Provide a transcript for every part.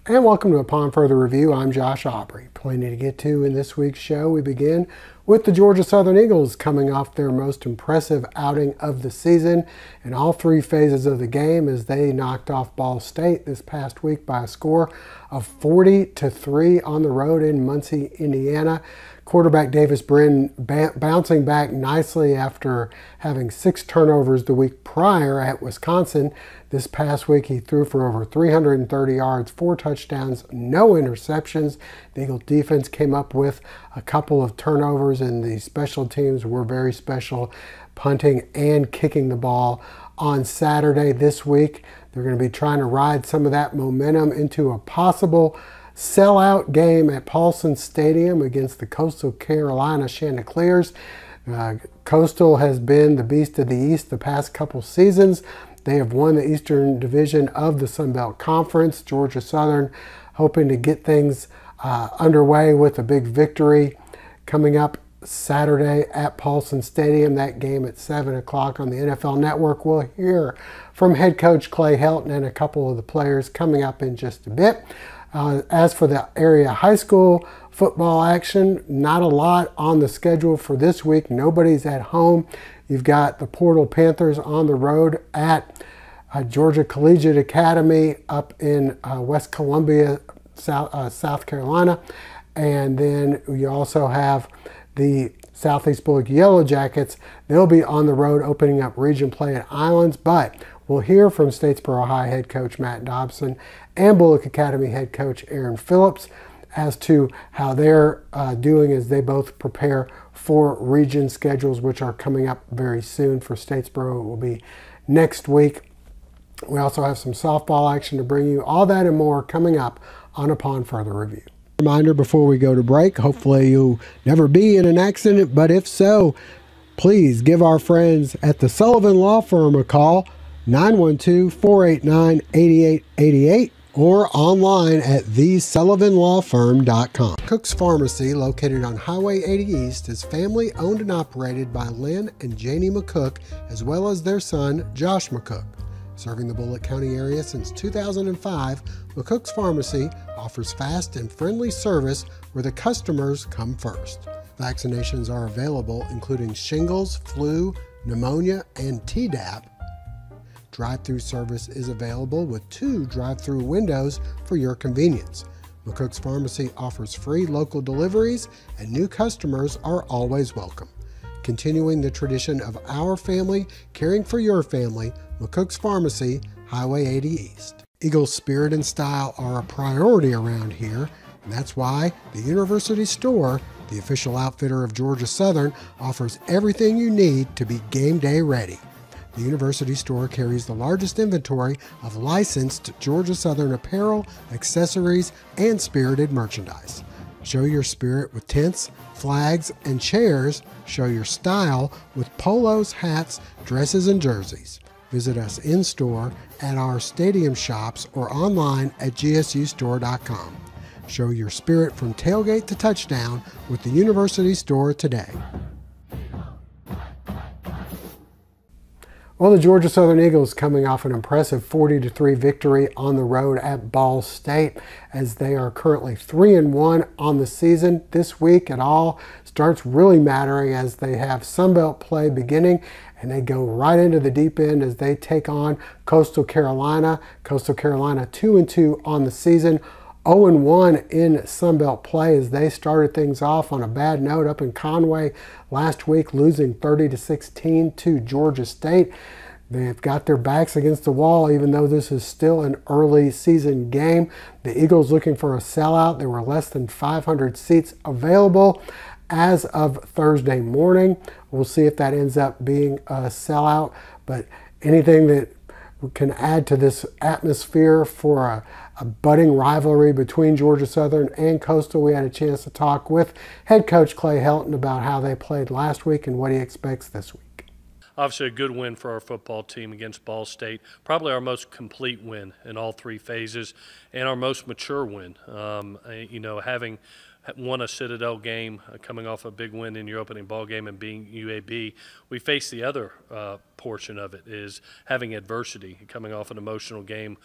And welcome to Upon Further Review. I'm Josh Aubrey. Plenty to get to in this week's show. We begin with the Georgia Southern Eagles coming off their most impressive outing of the season in all three phases of the game as they knocked off Ball State this past week by a score of 40-3 on the road in Muncie, Indiana. Quarterback Davis Brin bouncing back nicely after having 6 turnovers the week prior at Wisconsin. This past week he threw for over 330 yards, 4 touchdowns, no interceptions. The Eagle defense came up with a couple of turnovers, and the special teams were very special, punting and kicking the ball on Saturday this week. They're going to be trying to ride some of that momentum into a possible sellout game at Paulson Stadium against the Coastal Carolina Chanticleers. Coastal has been the beast of the East the past couple seasons. They have won the Eastern Division of the Sun Belt Conference. Georgia Southern hoping to get things underway with a big victory coming up Saturday at Paulson Stadium. That game at 7 o'clock on the NFL Network. We'll hear from head coach Clay Helton and a couple of the players coming up in just a bit. As for the area high school football action, not a lot on the schedule for this week. Nobody's at home. You've got the Portal Panthers on the road at Georgia Collegiate Academy up in West Columbia, South Carolina. And then you also have the Southeast Bulloch Yellow Jackets. They'll be on the road opening up region play at Islands, but we'll hear from Statesboro High head coach Matt Dobson and Bulloch Academy head coach Aaron Phillips as to how they're doing as they both prepare for region schedules, which are coming up very soon. For Statesboro, it will be next week. We also have some softball action to bring you. All that and more coming up on Upon Further Review. Reminder before we go to break, hopefully you'll never be in an accident, but if so, please give our friends at the Sullivan Law Firm a call, 912-489-8888, or online at thesullivanlawfirm.com. Cook's Pharmacy, located on Highway 80 East, is family owned and operated by Lynn and Janie McCook, as well as their son, Josh McCook. Serving the Bulloch County area since 2005, McCook's Pharmacy offers fast and friendly service where the customers come first. Vaccinations are available, including shingles, flu, pneumonia, and Tdap. Drive-through service is available with 2 drive-through windows for your convenience. McCook's Pharmacy offers free local deliveries, and new customers are always welcome. Continuing the tradition of our family caring for your family, McCook's Pharmacy, Highway 80 East. Eagles' spirit and style are a priority around here, and that's why the University Store, the official outfitter of Georgia Southern, offers everything you need to be game day ready. The University Store carries the largest inventory of licensed Georgia Southern apparel, accessories, and spirited merchandise. Show your spirit with tents, flags, and chairs. Show your style with polos, hats, dresses, and jerseys. Visit us in-store at our stadium shops or online at gsustore.com. Show your spirit from tailgate to touchdown with the University Store today. Well, the Georgia Southern Eagles coming off an impressive 40-3 victory on the road at Ball State as they are currently 3-1 on the season. This week it all starts really mattering as they have Sun Belt play beginning, and they go right into the deep end as they take on Coastal Carolina. Coastal Carolina 2-2 on the season. 0-1 in Sun Belt play as they started things off on a bad note up in Conway last week, losing 30-16 to Georgia State. They've got their backs against the wall, even though this is still an early season game. The Eagles looking for a sellout. There were less than 500 seats available as of Thursday morning. We'll see if that ends up being a sellout, but anything that can add to this atmosphere for a budding rivalry between Georgia Southern and Coastal. We had a chance to talk with head coach Clay Helton about how they played last week and what he expects this week. Obviously a good win for our football team against Ball State, probably our most complete win in all 3 phases and our most mature win. Having won a Citadel game, coming off a big win in your opening ball game and being UAB, we faced the other portion of it is having adversity, coming off an emotional game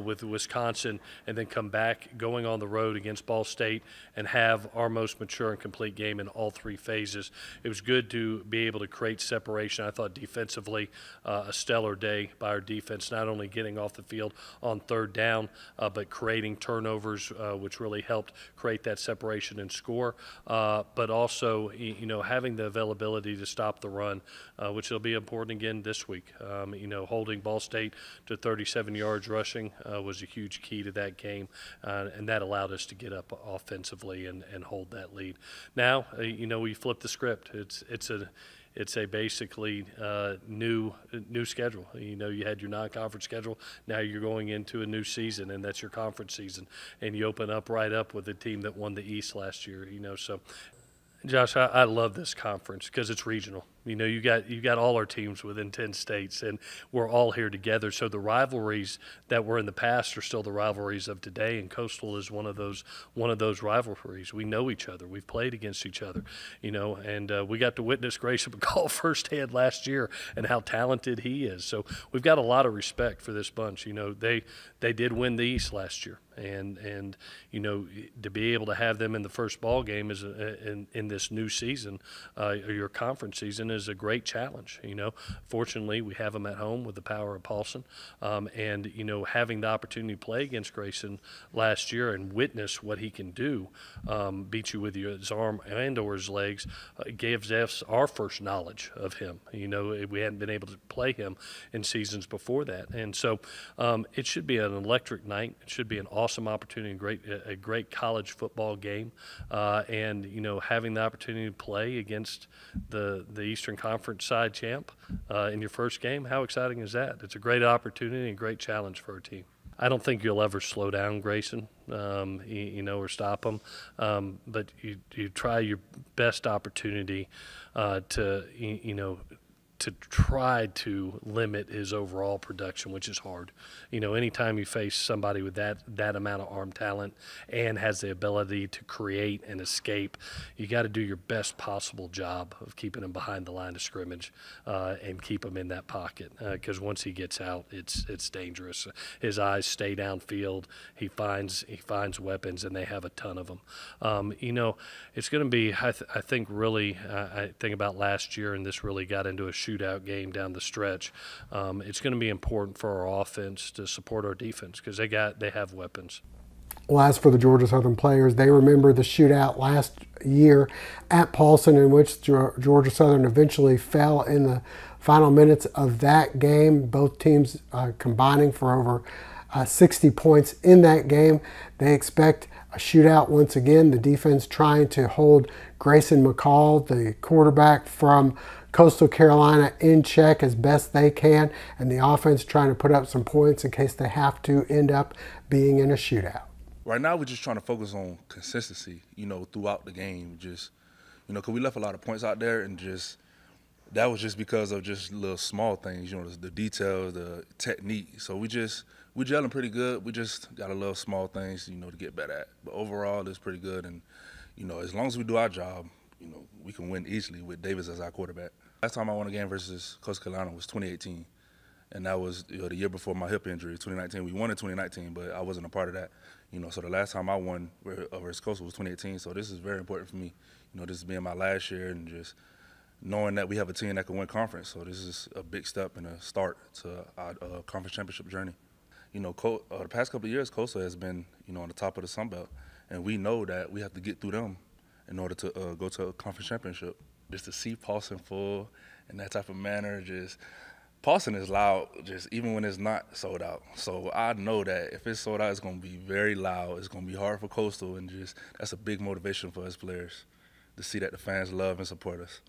with Wisconsin, and then come back, going on the road against Ball State, and have our most mature and complete game in all three phases. It was good to be able to create separation. I thought defensively, a stellar day by our defense, not only getting off the field on third down, but creating turnovers, which really helped create that separation and score, but also, having the availability to stop the run, which will be important again this week. Holding Ball State to 37 yards rushing was a huge key to that game, and that allowed us to get up offensively and hold that lead. Now, we flip the script. It's a basically new schedule. You had your non-conference schedule. Now you're going into a new season, and that's your conference season. And you open up right up with the team that won the East last year. So, Josh, I love this conference because it's regional. You got all our teams within 10 states, and we're all here together. So the rivalries that were in the past are still the rivalries of today, and Coastal is one of those rivalries. We know each other. We've played against each other, and we got to witness Grayson McCall firsthand last year and how talented he is. So we've got a lot of respect for this bunch. They did win the East last year, and to be able to have them in the first ball game is in this new season, your conference season, is a great challenge. Fortunately, we have them at home with the power of Paulson, and having the opportunity to play against Grayson last year and witness what he can do, beat you with his arm and or his legs, gives us our first knowledge of him. We hadn't been able to play him in seasons before that, and so it should be an electric night. It should be an awesome opportunity, a great college football game, and having the opportunity to play against the Eastern Conference side champ in your first game. How exciting is that? It's a great opportunity and a great challenge for our team. I don't think you'll ever slow down Grayson, or stop him, but you try your best opportunity to try to limit his overall production, which is hard. Anytime you face somebody with that amount of arm talent and has the ability to create and escape, you got to do your best possible job of keeping him behind the line of scrimmage and keep him in that pocket, because once he gets out, it's dangerous. His eyes stay downfield. He finds weapons, and they have a ton of them. It's going to be, I think, really, I think about last year, and this really got into a shootout game down the stretch. It's going to be important for our offense to support our defense because they have weapons. Well, as for the Georgia Southern players, they remember the shootout last year at Paulson, in which Georgia Southern eventually fell in the final minutes of that game. Both teams combining for over 60 points in that game. They expect a shootout once again. The defense trying to hold Grayson McCall, the quarterback from Coastal Carolina, in check as best they can, and the offense trying to put up some points in case they have to end up being in a shootout. Right now, we're just trying to focus on consistency, throughout the game. Just, because we left a lot of points out there, and that was just because of just little small things, the details, the technique. So we gelling pretty good. We just got a little small things, to get better at. But overall, it's pretty good, and as long as we do our job, we can win easily with Davis as our quarterback. Last time I won a game versus Coastal Carolina was 2018, and that was the year before my hip injury, 2019. We won in 2019, but I wasn't a part of that. So the last time I won versus Coastal was 2018, so this is very important for me. This is being my last year, and just knowing that we have a team that can win conference. So this is a big step and a start to our conference championship journey. The past couple of years, Coastal has been, on the top of the Sun Belt, and we know that we have to get through them in order to go to a conference championship. Just to see Paulson full in that type of manner, Paulson is loud, even when it's not sold out. So I know that if it's sold out, it's going to be very loud. It's going to be hard for Coastal, and that's a big motivation for us players to see that the fans love and support us.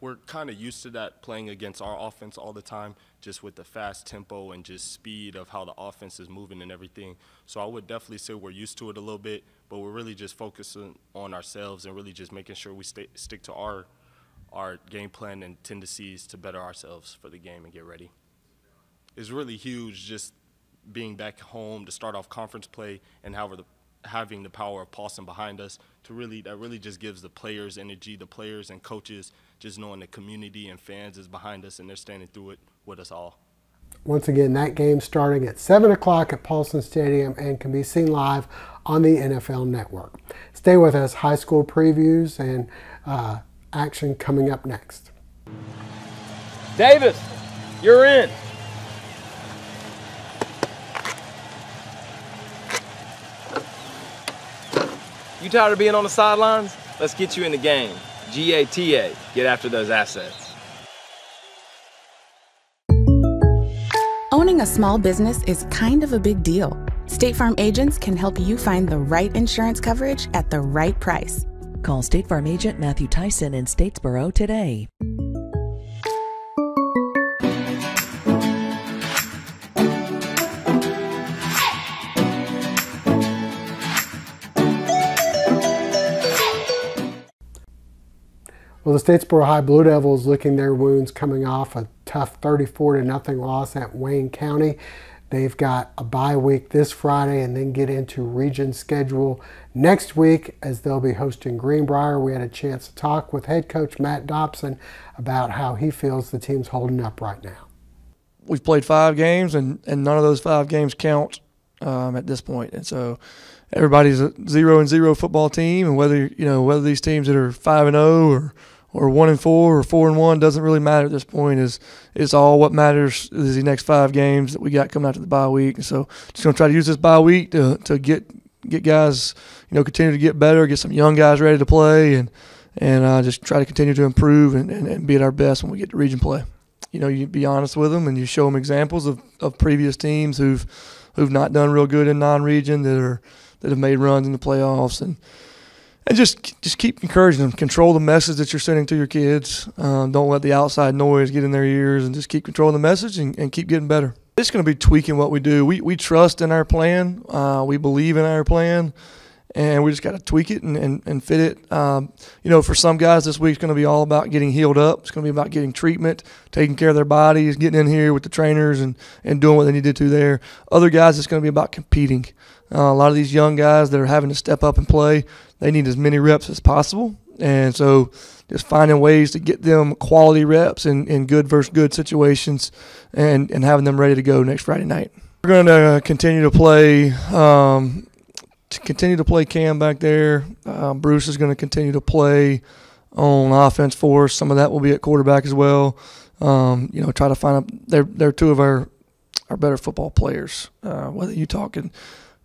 We're kind of used to that, playing against our offense all the time, just with the fast tempo and just speed of how the offense is moving and everything. So I would definitely say we're used to it a little bit, but we're really just focusing on ourselves and really just making sure we stick to our game plan and tendencies to better ourselves for the game and get ready. It's really huge just being back home to start off conference play and having the power of Paulson behind us that really just gives the players energy, the players and coaches, just knowing the community and fans is behind us and they're standing through it with us all. Once again, that game starting at 7 o'clock at Paulson Stadium and can be seen live on the NFL Network. Stay with us. High school previews and action coming up next. Davis, you're in. You tired of being on the sidelines? Let's get you in the game. GATA, get after those assets. Owning a small business is kind of a big deal. State Farm agents can help you find the right insurance coverage at the right price. Call State Farm agent Matthew Tyson in Statesboro today. Well, the Statesboro High Blue Devils licking their wounds coming off a tough 34-0 loss at Wayne County. They've got a bye week this Friday and then get into region schedule next week as they'll be hosting Greenbrier. We had a chance to talk with head coach Matt Dobson about how he feels the team's holding up right now. We've played 5 games and none of those 5 games count at this point. And so everybody's a 0-0 football team, and whether these teams that are 5-0 or 1-4 or 4-1 doesn't really matter at this point. It's all what matters is the next 5 games that we got coming after the bye week. And so just going to try to use this bye week to get guys, continue to get better, get some young guys ready to play, and just try to continue to improve and be at our best when we get to region play. You be honest with them and you show them examples of previous teams who've not done real good in non-region that have made runs in the playoffs, and just keep encouraging them. Control the message that you're sending to your kids. Don't let the outside noise get in their ears, and just keep controlling the message and keep getting better. It's going to be tweaking what we do. We trust in our plan. We believe in our plan, and we just got to tweak it and fit it. For some guys, this week's going to be all about getting healed up. It's going to be about getting treatment, taking care of their bodies, getting in here with the trainers and doing what they need to do there. Other guys, it's going to be about competing. A lot of these young guys that are having to step up and play, they need as many reps as possible. And so just finding ways to get them quality reps in good versus good situations and having them ready to go next Friday night. We're going to continue to play Cam back there. Bruce is going to continue to play on offense for us. Some of that will be at quarterback as well. Try to find they're 2 of our better football players, whether you're talking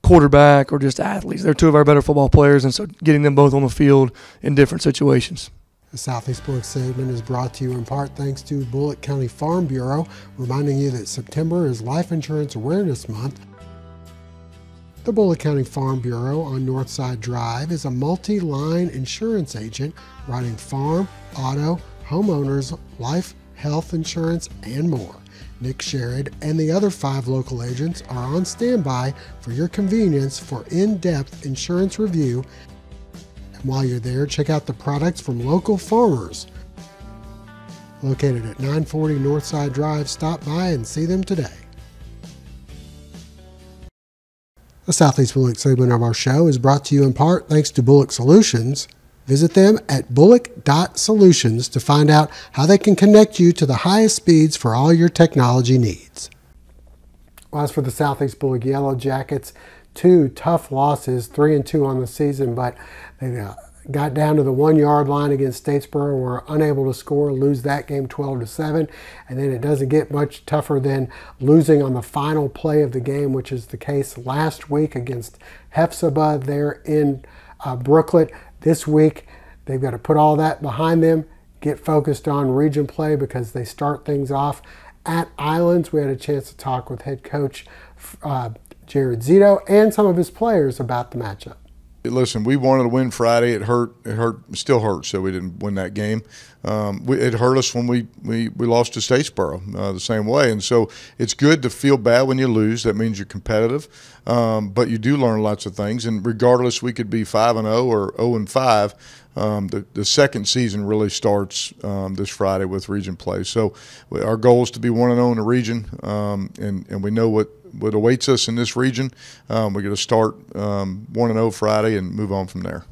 quarterback or just athletes. They're 2 of our better football players, and so getting them both on the field in different situations. The Southeast Bulloch segment is brought to you in part thanks to Bulloch County Farm Bureau, reminding you that September is Life Insurance Awareness Month. The Bulloch County Farm Bureau on Northside Drive is a multi-line insurance agent writing farm, auto, homeowners, life, health insurance, and more. Nick Sherrod and the other 5 local agents are on standby for your convenience for in-depth insurance review. And while you're there, check out the products from local farmers. Located at 940 Northside Drive, stop by and see them today. The Southeast Bulloch segment of our show is brought to you in part thanks to Bulloch Solutions. Visit them at bulloch.solutions to find out how they can connect you to the highest speeds for all your technology needs. Well, as for the Southeast Bulloch Yellow Jackets, 2 tough losses, 3-2 on the season, but they got down to the 1-yard line against Statesboro and were unable to score, lose that game 12-7. And then it doesn't get much tougher than losing on the final play of the game, which is the case last week against Hephzibah there in Brooklyn. This week, they've got to put all that behind them, get focused on region play because they start things off at Islands. We had a chance to talk with head coach Jared Zito and some of his players about the matchup. Listen, we wanted to win Friday. It hurt. It still hurts that we didn't win that game. It hurt us when we lost to Statesboro the same way. And so it's good to feel bad when you lose. That means you're competitive. But you do learn lots of things. And regardless, we could be 5-0 or 0-5. The second season really starts this Friday with region play. So our goal is to be 1-0 in the region, and we know what awaits us in this region. We're going to start 1-0 Friday and move on from there.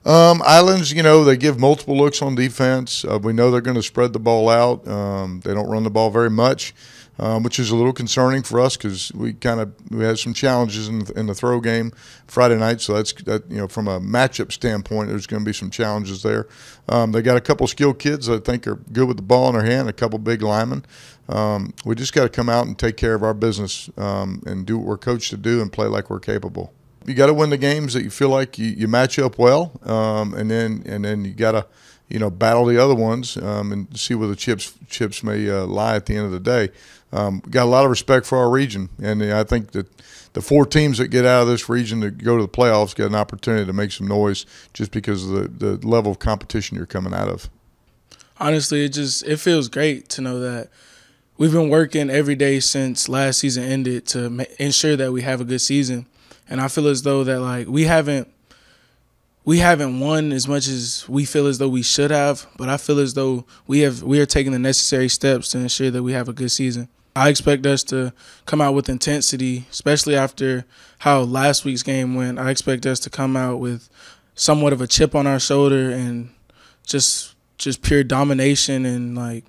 Islands, they give multiple looks on defense. We know they're going to spread the ball out. They don't run the ball very much, which is a little concerning for us because we had some challenges in the throw game Friday night. So from a matchup standpoint, there's going to be some challenges there. They got a couple skilled kids that I think are good with the ball in their hand, a couple big linemen. We just got to come out and take care of our business and do what we're coached to do and play like we're capable. You got to win the games that you feel like you match up well, and then you got to battle the other ones and see where the chips may lie at the end of the day. Got a lot of respect for our region, and I think that the 4 teams that get out of this region to go to the playoffs get an opportunity to make some noise just because of the level of competition you're coming out of. Honestly, it feels great to know that we've been working every day since last season ended to ensure that we have a good season. And I feel as though that we haven't won as much as we feel as though we should have, but I feel as though we are taking the necessary steps to ensure that we have a good season. I expect us to come out with intensity, especially after how last week's game went. I expect us to come out with somewhat of a chip on our shoulder and just pure domination and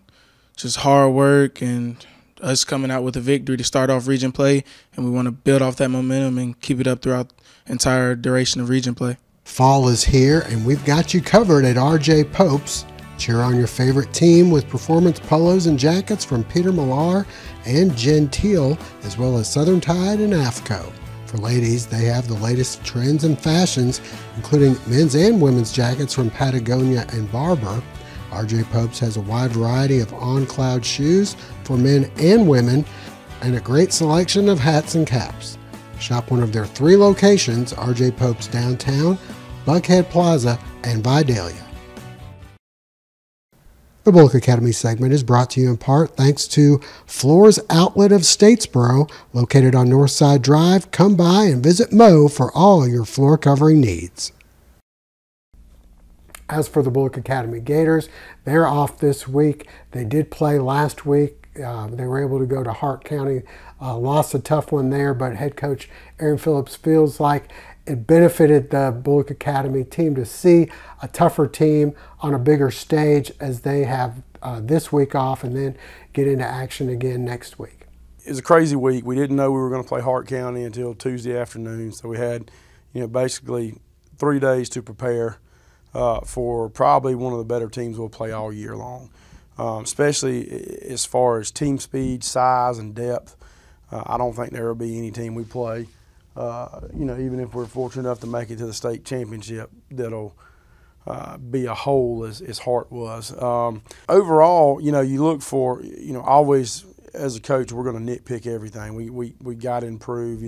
just hard work and us coming out with a victory to start off region play, and we want to build off that momentum and keep it up throughout the entire duration of region play. Fall is here, and we've got you covered at RJ Pope's. Cheer on your favorite team with performance polos and jackets from Peter Millar and Gentile, as well as Southern Tide and AFCO. For ladies, they have the latest trends and fashions, including men's and women's jackets from Patagonia and Barber. RJ Pope's has a wide variety of on-cloud shoes for men and women and a great selection of hats and caps. Shop one of their 3 locations, RJ Pope's downtown, Buckhead Plaza, and Vidalia. The Bulloch Academy segment is brought to you in part thanks to Floors Outlet of Statesboro, located on Northside Drive. Come by and visit Mo for all your floor covering needs. As for the Bulloch Academy Gators, they're off this week. They did play last week. They were able to go to Hart County, lost a tough one there, but head coach Aaron Phillips feels like it benefited the Bulloch Academy team to see a tougher team on a bigger stage as they have this week off and then get into action again next week. It was a crazy week. We didn't know we were going to play Hart County until Tuesday afternoon, so we had basically 3 days to prepare for probably one of the better teams we'll play all year long, especially as far as team speed, size, and depth. I don't think there will be any team we play, even if we're fortunate enough to make it to the state championship, that'll be a hole as Hart was. Overall, you look for, always as a coach, we're going to nitpick everything. We got to improve,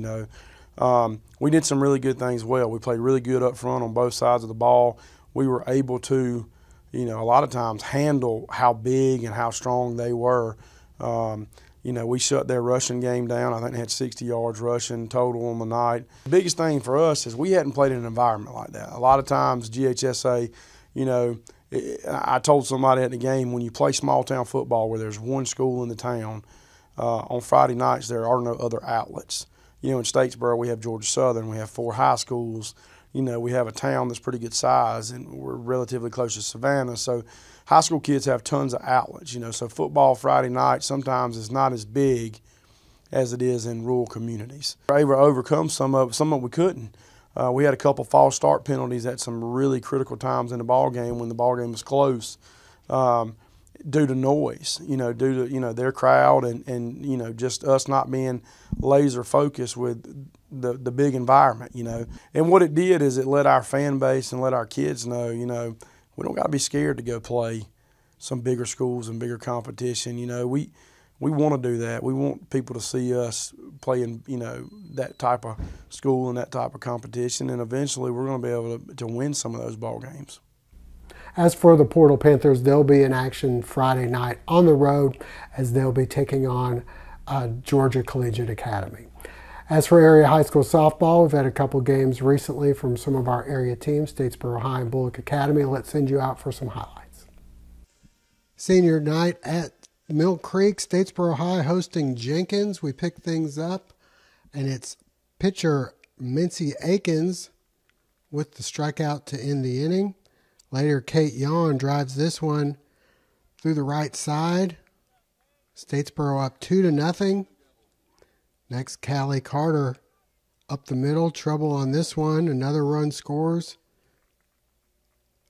We did some really good things well. We played really good up front on both sides of the ball. We were able to, a lot of times handle how big and how strong they were. We shut their rushing game down. I think they had 60 yards rushing total on the night. The biggest thing for us is we hadn't played in an environment like that. A lot of times GHSA, I told somebody at the game, when you play small town football where there's one school in the town, on Friday nights there are no other outlets. In Statesboro we have Georgia Southern, we have 4 high schools. We have a town that's pretty good size, and we're relatively close to Savannah. So high school kids have tons of outlets, So football Friday night sometimes is not as big as it is in rural communities. We were able to overcome some of it we couldn't. We had a couple false start penalties at some really critical times in the ball game when the ball game was close, due to noise, due to their crowd and just us not being laser focused with the big environment, And what it did is it let our fan base and let our kids know, we don't got to be scared to go play some bigger schools and bigger competition. We want to do that. We want people to see us playing, that type of school and that type of competition, and eventually we're going to be able to win some of those ball games. As for the Portal Panthers, they'll be in action Friday night on the road as they'll be taking on Georgia Collegiate Academy. As for area high school softball, we've had a couple games recently from some of our area teams, Statesboro High and Bulloch Academy. Let's send you out for some highlights. Senior night at Mill Creek, Statesboro High hosting Jenkins. We pick things up, and it's pitcher Mincy Akins with the strikeout to end the inning. Later, Kate Yawn drives this one through the right side. Statesboro up 2-0. Next, Callie Carter up the middle. Trouble on this one. Another run scores.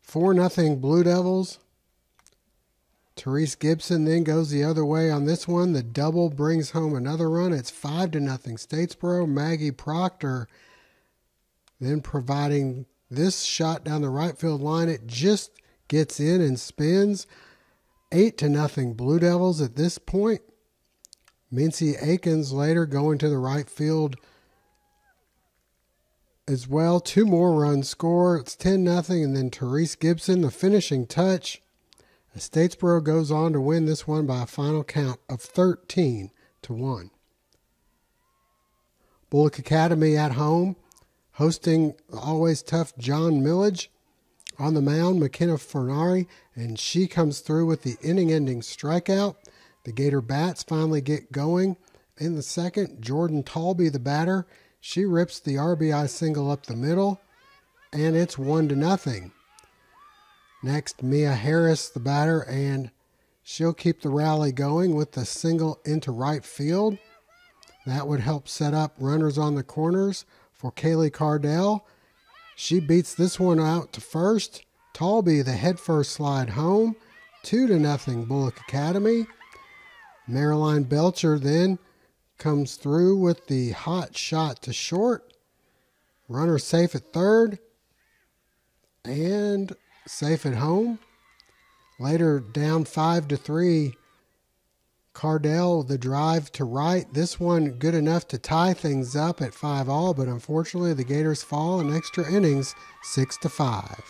4-0 Blue Devils. Therese Gibson then goes the other way on this one. The double brings home another run. It's 5-0 Statesboro. Maggie Proctor then providing this shot down the right field line. It just gets in and spins. 8-0 Blue Devils at this point. Mincy Akins later going to the right field as well. 2 more runs score. It's 10-0, and then Therese Gibson, the finishing touch. Statesboro goes on to win this one by a final count of 13-1. Bulloch Academy at home, hosting always tough John Millage. On the mound, McKenna Fernari, and she comes through with the inning-ending strikeout. The Gator Bats finally get going. In the second, Jordan Talby, the batter, she rips the RBI single up the middle, and it's 1-0. Next, Mia Harris, the batter, and she'll keep the rally going with the single into right field. That would help set up runners on the corners for Kaylee Cardell. She beats this one out to first. Talby, the headfirst slide home. 2-0 Bulloch Academy. Marilyn Belcher then comes through with the hot shot to short. Runner safe at third. And safe at home. Later, down 5-3. Cardell, the drive to right. This one good enough to tie things up at 5-all, but unfortunately the Gators fall in extra innings 6-5.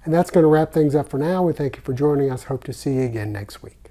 And that's going to wrap things up for now. We thank you for joining us. Hope to see you again next week.